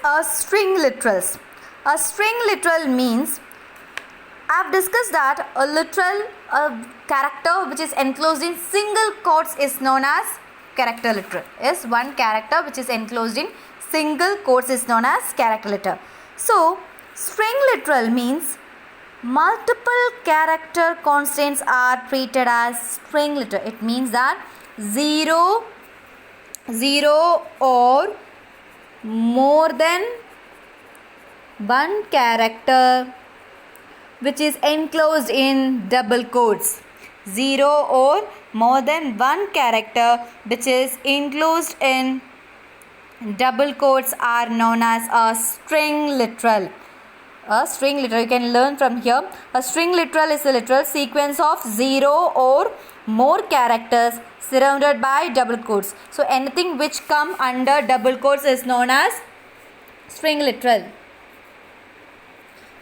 a string literals? A string literal means, I have discussed that a character which is enclosed in single quotes is known as character literal. Yes, one character which is enclosed in single quotes is known as character literal. So, string literal means multiple character constants are treated as string literal. It means that 0 or more than one character which is enclosed in double quotes. 0 or more than one character which is enclosed in double quotes are known as a string literal. A string literal, you can learn from here. A string literal is a literal sequence of 0 or more characters surrounded by double quotes. So anything which come under double quotes is known as string literal.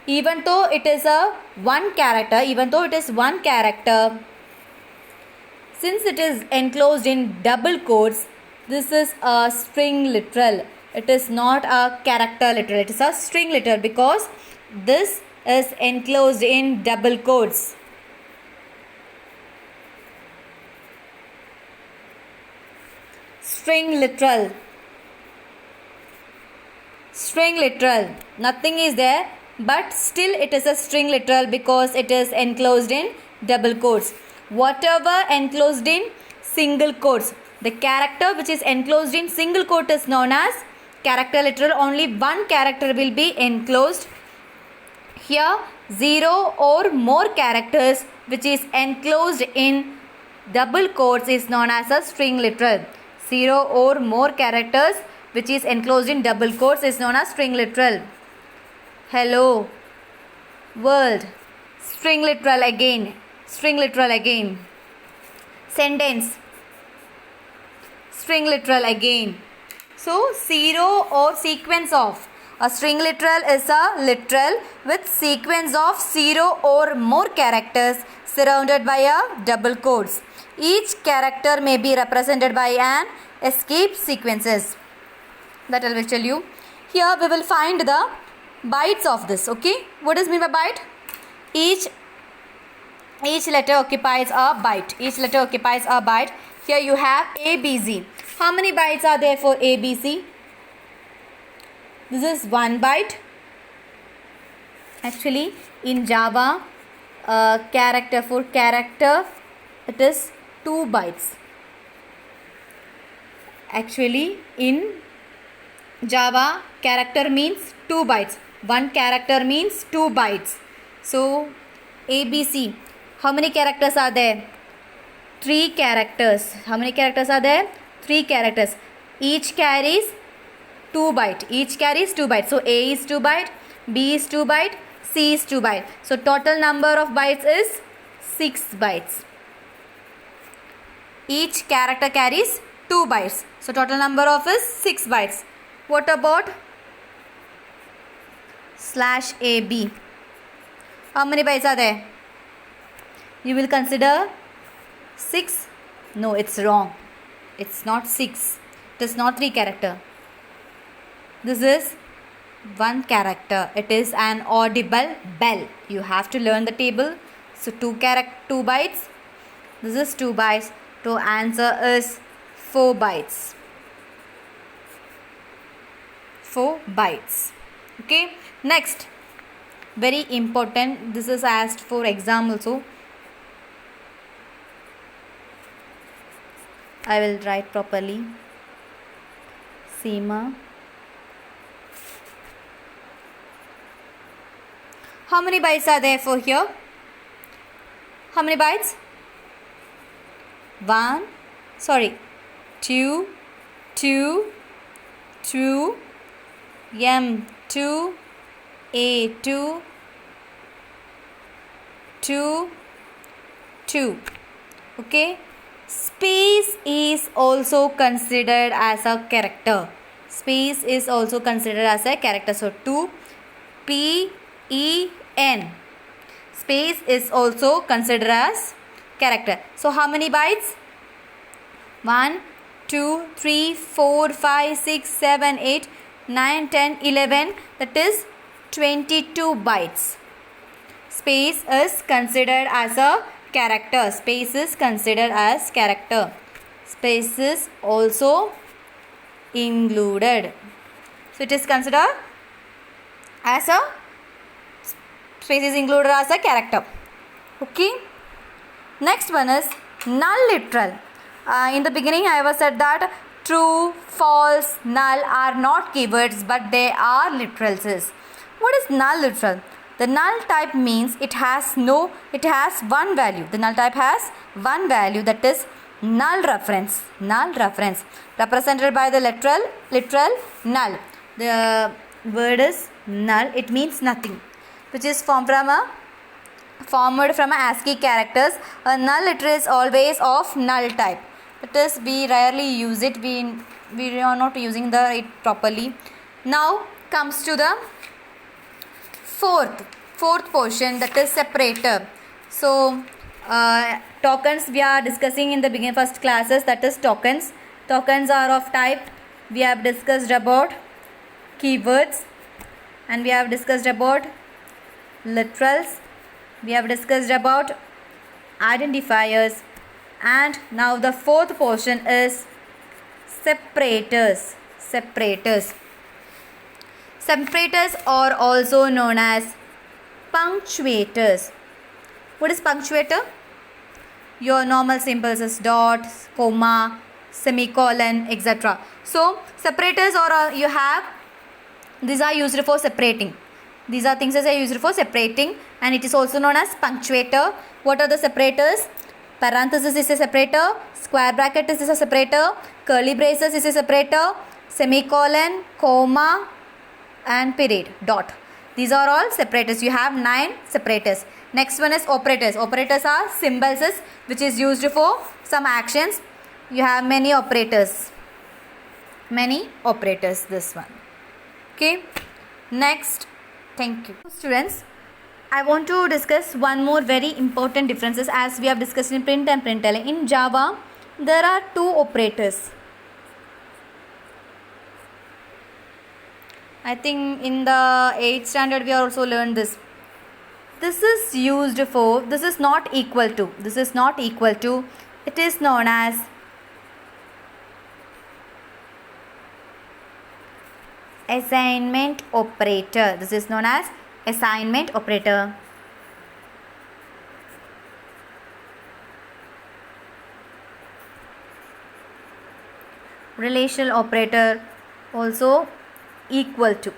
Even though it is one character, since it is enclosed in double quotes, this is a string literal. It is not a character literal. It is a string literal because this is enclosed in double quotes. String literal. String literal. Nothing is there, but still it is a string literal because it is enclosed in double quotes. Whatever enclosed in single quotes, the character which is enclosed in single quote is known as character literal. Only one character will be enclosed. Here 0 or more characters which is enclosed in double quotes is known as a string literal. 0 or more characters which is enclosed in double quotes is known as string literal. Hello world. String literal again. String literal again. Sentence. String literal again. So 0 or sequence of. A string literal is a literal with sequence of 0 or more characters surrounded by a double quotes. Each character may be represented by an escape sequences. That I will tell you. Here we will find the bytes of this. Okay, what does mean by byte? Each letter occupies a byte. Each letter occupies a byte. Here you have ABC. How many bytes are there for ABC? This is 1 byte. Actually, in Java, for character, it is 2 bytes. Actually, in Java, character means 2 bytes. One character means 2 bytes. So, ABC. How many characters are there? 3 characters. How many characters are there? 3 characters. Each carries 2 bytes. Each carries 2 bytes. So, A is 2 byte, B is 2 byte, C is 2 byte. So, total number of bytes is 6 bytes. Each character carries 2 bytes. So, total number of is 6 bytes. What about /AB? How many bytes are there? You will consider 6. No, it's wrong. It's not 6. It is not 3 character. This is 1 character. It is an audible bell. You have to learn the table. So 2 bytes. This is 2 bytes. So answer is 4 bytes. 4 bytes. Okay. Next. Very important. This is asked for exam also. I will write properly. Seema. How many bytes are there for here? How many bytes? 2, M2, A2, 2. Okay. Space is also considered as a character. Space is also considered as a character. So 2, PEN. Space is also considered as character. So how many bytes? 1, 2, 3, 4, 5, 6, 7, 8, 9, 10, 11, that is 22 bytes. Space is considered as a character. Space is considered as character. Space is also included. So it is considered as a space is included as a character. Okay. Next one is null literal. In the beginning I have said that true, false, null are not keywords but they are literals. What is null literal? The null type means it has one value. The null type has one value, that is null reference. Null reference represented by the literal null. The word is null. It means nothing, which is formed from ASCII characters. A null literal is always of null type. That is, we rarely use it. We are not using it properly. Now comes to the fourth portion, that is separator. So tokens we are discussing in the first classes, that is tokens. Tokens are of type, we have discussed about keywords, and we have discussed about literals, we have discussed about identifiers, and now the fourth portion is separators. Separators are also known as punctuators. What is punctuator? Your normal symbols is dot, comma, semicolon, etc. So separators these are used for separating. These are things that are used for separating, and it is also known as punctuator. What are the separators? Parenthesis is a separator, square bracket is a separator, curly braces is a separator, semicolon, comma, and period, dot. These are all separators. You have 9 separators. Next one is operators. Operators are symbols which is used for some actions. You have many operators. This one. Okay. Next. Thank you. Students, I want to discuss one more very important differences as we have discussed in print and println. In Java, there are 2 operators. I think in the 8th standard we have also learned this. This is used for, this is not equal to. It is known as assignment operator. This is known as assignment operator. Relational operator also equal to.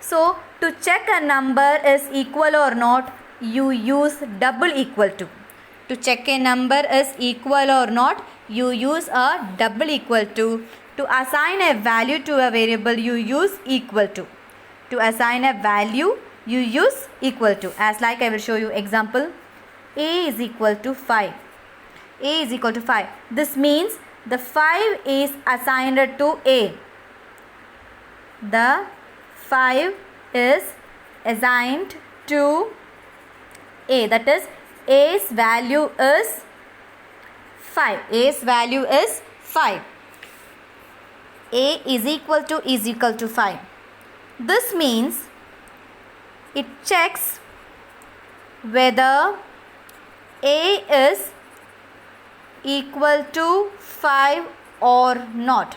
So to check a number is equal or not, you use double equal to. To check a number is equal or not, you use a double equal to. To assign a value to a variable, you use equal to. To assign a value, you use equal to. As like I will show you example. A is equal to 5. A is equal to 5. This means the 5 is assigned to A. The 5 is assigned to A. That is, A's value is 5. A's value is 5. A is equal to 5. This means it checks whether A is equal to 5 or not.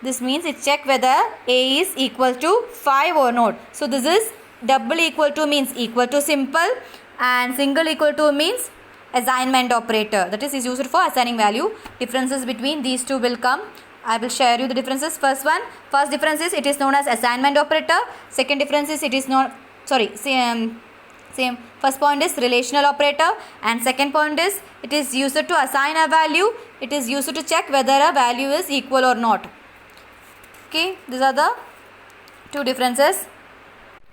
This means it checks whether A is equal to 5 or not. So this is double equal to means equal to simple, and single equal to means assignment operator. That is used for assigning value. Differences between these two will come. I will share you the differences. First difference is it is known as assignment operator. Second difference is it is not, same. First point is relational operator, and second point is it is used to assign a value. It is used to check whether a value is equal or not. Okay, these are the two differences.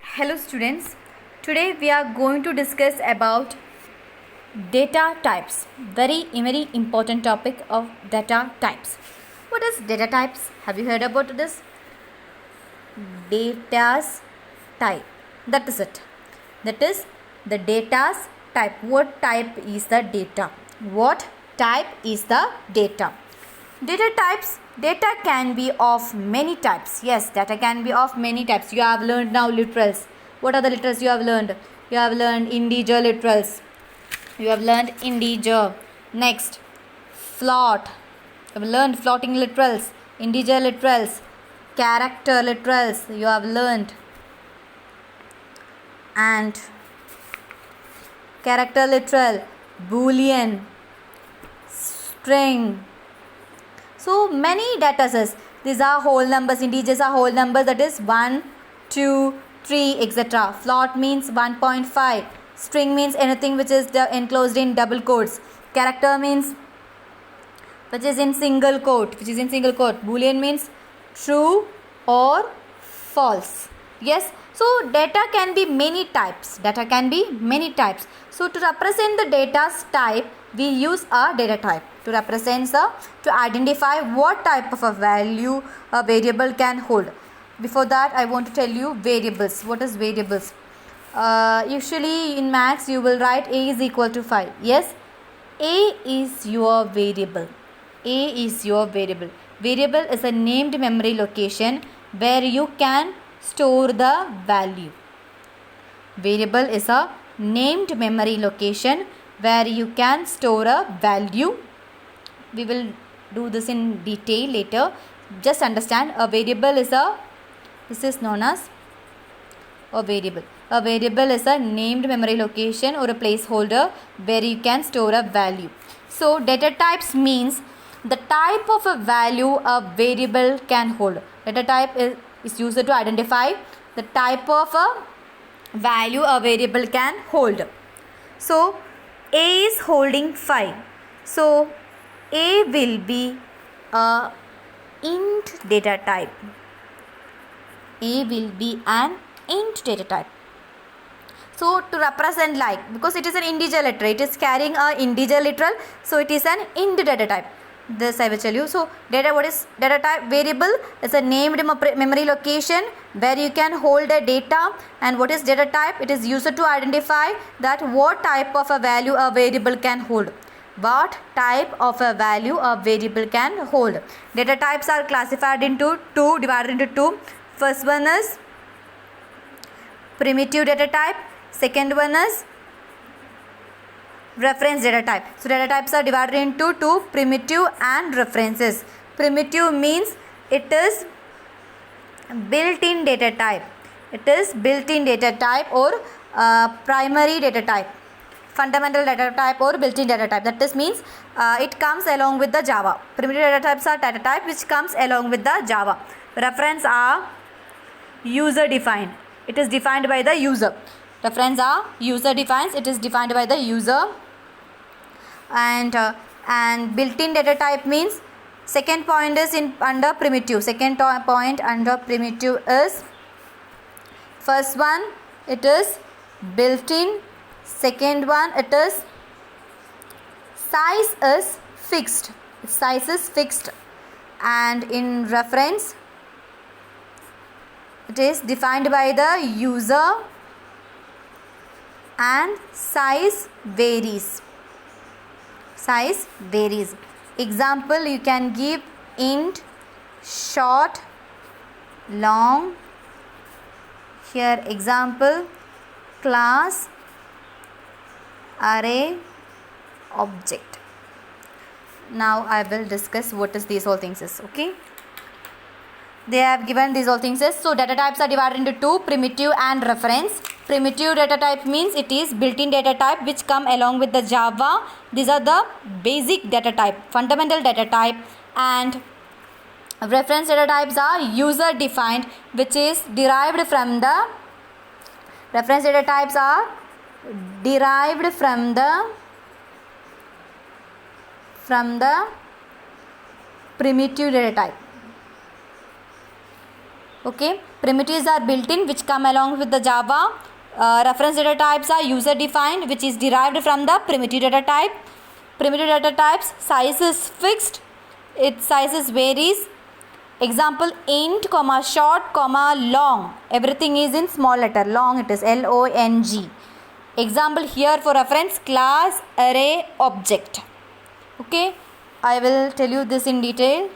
Hello students, today we are going to discuss about data types. Very important topic of data types. What is data types? Have you heard about this? Data's type. That is it. That is the data's type. What type is the data? What type is the data? Data types. Data can be of many types. Yes, data can be of many types. You have learned now literals. What are the literals you have learned? You have learned integer literals. You have learned integer. Next, float. You have learned floating literals, integer literals, character literals. You have learned. And character literal, boolean, string. So many data sets. These are whole numbers. Integers are whole numbers. That is 1, 2, 3, etc. Float means 1.5. String means anything which is enclosed in double quotes. Character means which is in single quote. Boolean means true or false. Yes. So data can be many types. So to represent the data's type, we use a data type. To identify what type of a value a variable can hold. Before that, I want to tell you variables. What is variables? Usually in maths you will write a is equal to 5. Yes, a is your variable. Variable is a named memory location where you can store the value. Variable is a named memory location where you can store a value. We will do this in detail later. Just understand, a variable is this is known as a variable. A variable is a named memory location or a placeholder where you can store a value. So data types means the type of a value a variable can hold. Data type is used to identify the type of a value a variable can hold. So a is holding 5. So a will be a int data type. A will be an int data type. So to represent, like, because it is an integer literal, it is carrying a integer literal, so it is an int data type. This I will tell you. So what is data type? Variable is a named memory location where you can hold a data. And what is data type? It is used to identify that what type of a value a variable can hold. Data types are classified into divided into two. First one is primitive data type. Second one is reference data type. So data types are divided into two, primitive and references. Primitive means it is built-in data type. Or primary data type, fundamental data type or built-in data type. That is means it comes along with the Java. Primitive data types are data type which comes along with the Java. Reference are user defined. It is defined by the user. Reference are user defined. It is defined by the user. And built-in data type means second point is under primitive. Second point under primitive is, first one it is built-in. Second one it is size is fixed. And in reference it is defined by the user and size varies. Example, you can give int, short, long. Here example, class, array, object. Now I will discuss what is these all things is. Okay, they have given these all things is. So data types are divided into two, primitive and reference. Primitive data type means it is built-in data type which come along with the Java. These are the basic data type, fundamental data type. And reference data types are user defined, which is derived from the reference data types are derived from the primitive data type. Okay, primitives are built-in which come along with the Java. Reference data types are user defined which is derived from the primitive data type. Primitive data types, size is fixed, its sizes varies. Example, int, short, long. Everything is in small letter. Long it is long. Example here for reference, class, array, object. Okay, I will tell you this in detail.